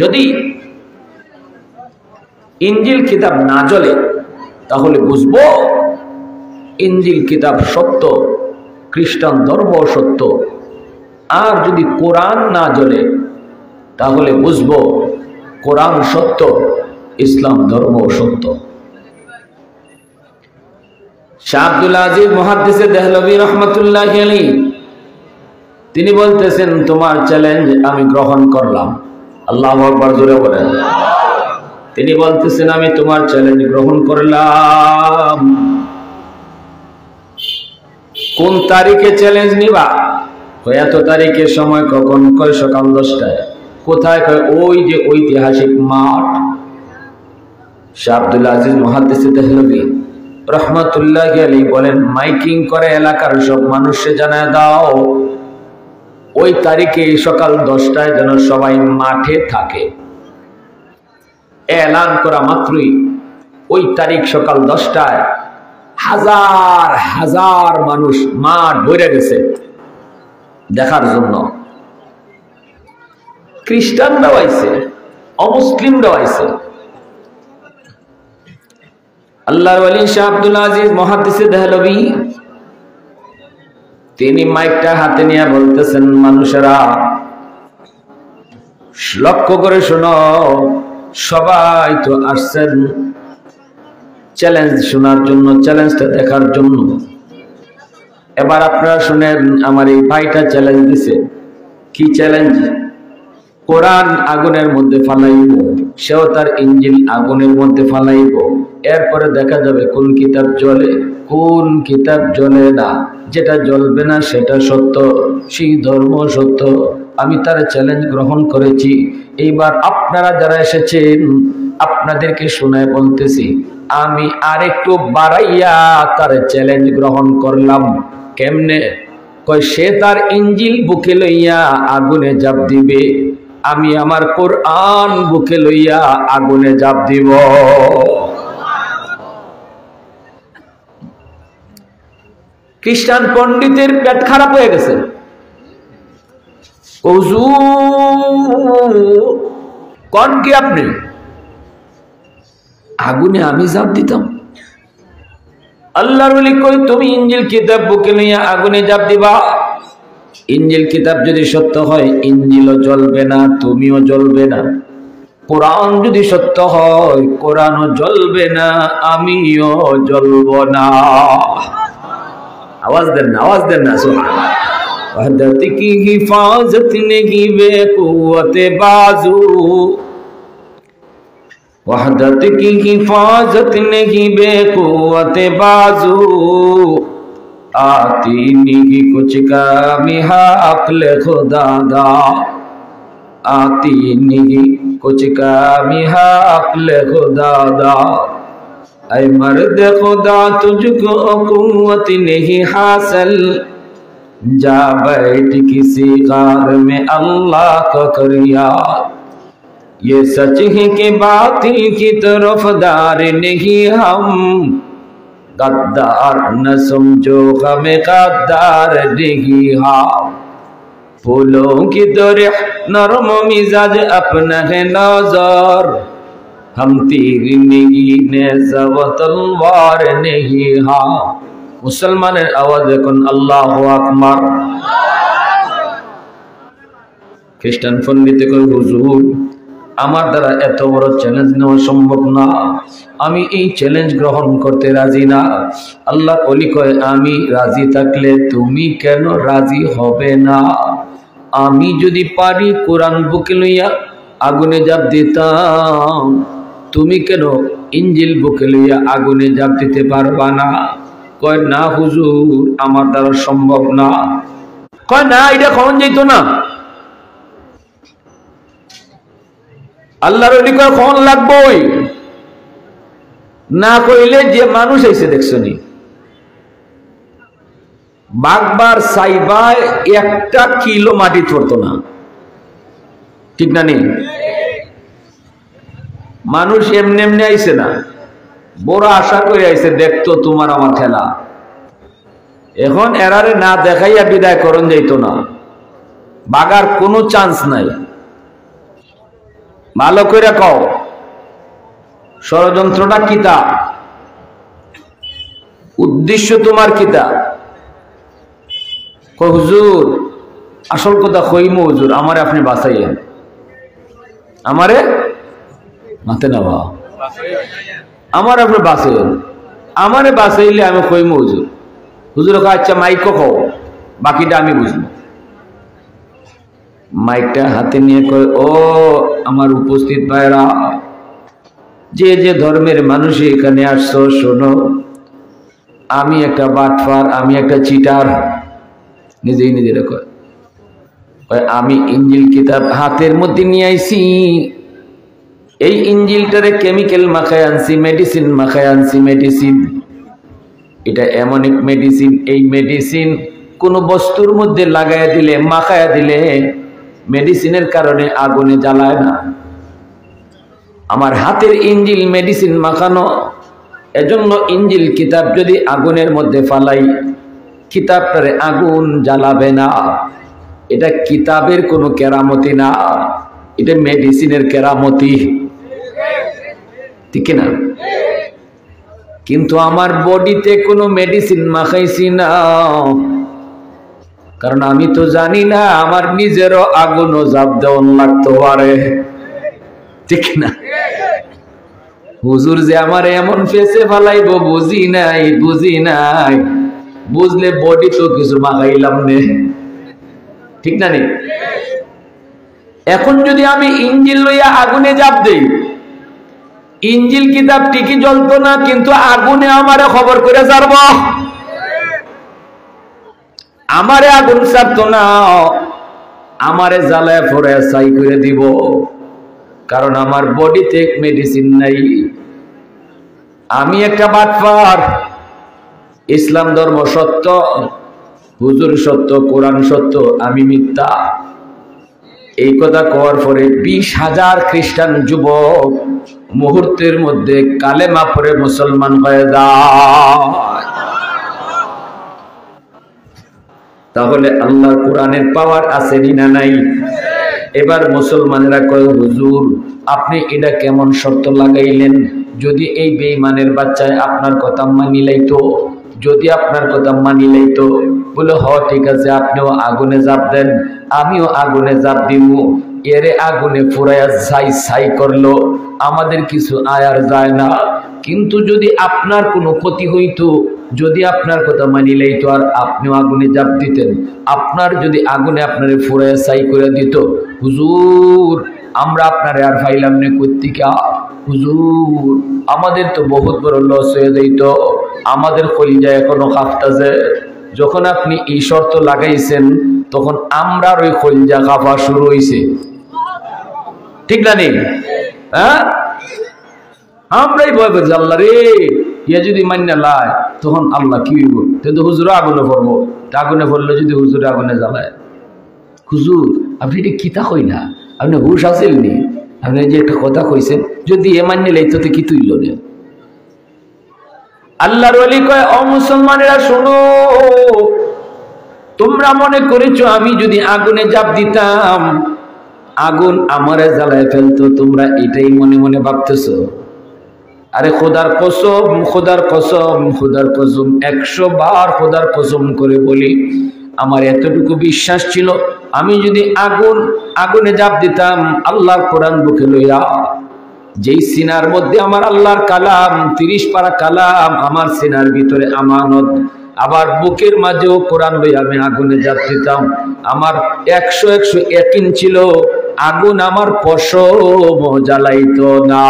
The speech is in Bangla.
যদি ইনজিল কিতাব না জ্বলে তাহলে বুঝবো ইনজিল কিতাব সত্য, খ্রিস্টান ধর্ম সত্য। আর যদি কোরআন না জ্বলে তাহলে বুঝবো কোরআন সত্য, ইসলাম ধর্ম সত্য। শাহ আব্দুল আজিজ মুহাদ্দিসে দেহলভী রহমাতুল্লাহি আলাইহি তিনি বলতেছেন, তোমার চ্যালেঞ্জ আমি গ্রহণ করলাম। আল্লাহু আকবার, জোরে বলেন। তিনি বলতেছেন, আমি তোমার চ্যালেঞ্জ গ্রহণ করলাম। কোন তারিখে চ্যালেঞ্জ নিবা? এত তারিখে, সময় কখন? কয় সকাল 10টায়। কোথায়? কয় ওই যে ঐতিহাসিক মাঠ। শাহ আব্দুল আজিজ মুহাদ্দিসে দেহলভী রহমাতুল্লাহি আলাইহি বলেন, মাইকিং করে এলাকার সব মানুষকে জানায় দাও ওই তারিখে সকাল 10টায় যেন সবাই মাঠে থাকে। এলান করা মাত্রই ওই তারিখ সকাল 10টায় হাজার হাজার মানুষ মাঠ ভরে গেছে দেখার জন্য। খ্রিস্টানরাও আইছে, অমুসলিমরাও আইছে। আল্লাহর ওলি শাহ আব্দুল আজিজ মুহাদ্দিসে দেহলভী তিনি মাইকটা হাতে নিয়ে বলতেছেন, মানুষেরা লক্ষ্য করে শোনো, সবাই তো আসছেন চ্যালেঞ্জ শোনার জন্য, চ্যালেঞ্জটা দেখার জন্য। এবার আপনারা শুনেন, আমার এই ভাইটা চ্যালেঞ্জ দিছে। কি চ্যালেঞ্জ? কোরআন আগুনের মধ্যে ফালাইব, সেও তার ইনজিল আগুনের মধ্যে ফালাইব। এরপরে দেখা যাবে কোন কিতাব জ্বলে, কোন কিতাব জ্বলে না। যেটা জ্বলবে না সেটা সত্য, সেই ধর্ম সত্য। আমি তার চ্যালেঞ্জ গ্রহণ করেছি। এইবার আপনারা যারা এসেছেন আপনাদেরকে শোনায় বলতেছি, আমি আরেকটু বাড়াইয়া তার চ্যালেঞ্জ গ্রহণ করলাম। কেমনে? কয় সে তার ইনজিল বুকে লইয়া আগুনে ঝাঁপ দিবে, আমি আমার কোরআন বুকে লইয়া আগুনে ঝাঁপ দিব। খ্রিস্টান পণ্ডিতের পেট খারাপ হয়ে গেছে। কোন কি আপনি? আগুনে আমি ঝাঁপ দিতাম? আল্লাহর ওলি কই, তুমি ইনজিল কিতাব বুকে লইয়া আগুনে ঝাঁপ দিবা। ইনজিল কিতাব যদি সত্য হয় ইনজিলও জ্বলবে না, তুমিও জ্বলবে না। কোরআন যদি সত্য হয় কোরআনও জ্বলবে না, আমিও জ্বলব না। आवाज देना, आवाज देना। वहदत की हिफाजत नहीं बेकुव्वत बाजू, वहदत की हिफाजत नहीं बेकुव्वत बाजू, आती नहीं कुछ कामी अक्ल खुदा दा, आती नहीं कुछ कामी अक्ल खुदा दा। ऐ मर्द खुदा तुझको कुव्वत नहीं हासिल, जा बैठ किसी गार में अल्लाह को कर याद। ये सच है कि बातिल की तरफदार नहीं हम, गद्दार न समझो हमें गद्दार नहीं हम। फूलों की तरह नरम मिजाज अपना है नजर, हम तीर नहीं नेज़ा व तलवार नहीं। हाँ, मुसलमाনের आवाज এখন আল্লাহু আকবার। খ্রিস্টান পণ্ডিত কই, হুজুর আমার দ্বারা এত বড় চ্যালেঞ্জ নেওয়া সম্ভব না, আমি এই চ্যালেঞ্জ গ্রহণ করতে রাজি না। আল্লাহ ওলি কয়, আমি রাজি থাকলে তুমি কেন রাজি হবে না? আমি যদি পারি কোরআন বুকে লইয়া আগুনে ঝাঁপ দিতাম, তুমি কেন ইনজিল বুকে লইয়া আগুনে ঝাঁপ দিতে পারবা না? কয় না হুজুর, আমার দ্বারা সম্ভব না। কয় না, এটা কখন যেত না। আল্লাহর ওলি কয় কখন লাগবই না। কইলে যে মানুষ এসে দেখছনি বাগবার সাইবায় 1 কিলো মাটি পড়তো না, ঠিক না? নেই মানুষ এমনি এমনি আইছে না, বড় আশা করে আইছে দেখতো তোমার আমার খেলা। এখন এরারে না দেখাইয়া বিদায় করণ যাইতো না, বাগার কোনো চান্স নাই। ভালো করে কও ষড়যন্ত্রটা কিতা, উদ্দেশ্য তোমার কিতা? হুজুর আসল কথা কইমু হুজুর, আমারে আপনি বাঁচাইয়েন, আমারে মাতে না বা আমার আপনি বাঁচাইয়েন, আমারে বাঁচাইলে আমি কইমু হুজুর। হুজুর আচ্ছা মাইক কও, বাকিটা আমি বুঝবো। মাইকটা হাতে নিয়ে কয়, ও আমার উপস্থিত ভাইরা, যে যে ধর্মের মানুষ এখানে আসছো শোনো, আমি একটা বাটফার, আমি একটা চিটার। নিজেই নিজের কয় আমি ইঞ্জিল কিতাব হাতের মধ্যে নিয়ে আইছি, এই ইঞ্জিলটারে কেমিক্যাল মাখায় আনছি, মেডিসিন মাখায় আনছি। মেডিসিন এটা এমন এক মেডিসিন, এই মেডিসিন কোন বস্তুর মধ্যে লাগাইয়া দিলে, মাখায়া দিলে মেডিসিনের কারণে আগুনে জ্বালায় না। আমার হাতের ইঞ্জিল মেডিসিন মাখানো, এজন্য ইঞ্জিল কিতাব যদি আগুনের মধ্যে ফালাই, কিতাবটারে আগুন জ্বালাবে না। এটা কিতাবের কোনো কেরামতি না, এটা মেডিসিনের কেরামতি, ঠিক না? কিন্তু আমার বডিতে কোনো মেডিসিন মাখাইছি না, কারণ আমি তো জানি না আমার নিজেরও আগুনও জাপ দেওয়ান লাগতে পারে, ঠিক না? হুজুর যে আমার এমন ফেসে ফালাইব বুঝি নাই, বুঝি নাই, বুঝলে বডি তো কিছু মাখাইলাম নে, ঠিক না? নি এখন যদি আমি ইঞ্জিল লইয়া আগুনে জাপ দেই, ইঞ্জিল কিতাব ঠিকই জ্বলতো না, কিন্তু আগুনে আমারে খবর করে ছাড়ব, আমারে আগুন ছাড়তো না, আমারে জ্বালায় পড়ে ছাই করে দিব, কারণ আমার বডিতে মেডিসিন নাই। আমি একটা বাটপার, ইসলাম ধর্ম সত্য, হুজুর সত্য, কোরআন সত্য, আমি মিথ্যা। এই কথা কওয়ার পরে 20,000 খ্রিস্টান যুবক মুহূর্তের মধ্যে কালেমা পড়ে মুসলমান হয়ে যায়। তাহলে আল্লাহর কোরআনের পাওয়ার আছে না নাই? এবার মুসলমানেরা কয়, হুজুর আপনি এটা কেমন শর্ত লাগাইলেন? যদি এই বেঈমানের বাচ্চায় আপনার কথা মানি লাইতো, যদি আপনার কথা মানি লাইতো, বলে হ ঠিক আছে, আপনিও আগুনে জাপ দেন, আমিও আগুনে জাপ দিব, এরে আগুনে পুরাইয়া ছাই ছাই করলো, আমাদের কিছু আয়ার যায় না। কিন্তু যদি আপনার কোনো ক্ষতি হইতো, যদি আপনার কথা মানি লাইতো আর আপনিও আগুনে জাপ দিতেন, আপনার যদি আগুনে আপনারে ফুরাইয়া ছাই করে দিত, হুজুর আমরা আপনারে আর ফাইলাম নে কর্তিকা, হুজুর আমাদের তো বহুত বড় লস হয়ে যাইত, আমাদের কলিজা এখনো কাঁপতাছে। যখন আপনি এই শর্ত লাগাইছেন, তখন আমরার ওই কলিজা কাঁপা শুরু হয়েছে, ঠিক না? নেই হ্যাঁ, আমরাই ভয় করছি, আল্লাহ রে ইয়া যদি মান্য লাই, তখন আল্লাহ কি হইব? কিন্তু হুজুর আগুনে পড়বো, আগুনে পড়লে যদি হুজুর আগুনে জ্বালায়, হুজুর আপনি এটা কিতা কই না, আপনি হুশ আসেননি, আপনি যে একটা কথা কইছেন, যদি এ মান্য লাই তো কি তুইল না? আল্লাহর ওলি কয়, ও মুসলমানেরা শোনো, তোমরা মনে করেছো আমি যদি আগুনে জাপ দিতাম আগুন আমারে জ্বালায় ফেলতো, তোমরা এটাই মনে মনে ভাবতেছো? আরে খোদার কসম, খোদার কসম, খোদার কসম, 100 বার খোদার কসম করে বলি, আমার এতটুকু বিশ্বাস ছিল, আমি যদি আগুনে জাপ দিতাম, আল্লাহর কোরআন বুকে লইয়া, যেই সিনার মধ্যে আমার আল্লাহর কালাম, 30 পারা কালাম আমার সিনার ভিতরে আমানত, আবার বুকের মাঝেও কোরআন লইয়া আমি আগুনে জাপ দিতাম, আমার 100 ইয়াকিন ছিল, আগুন আমার পশম জ্বালাইতো না।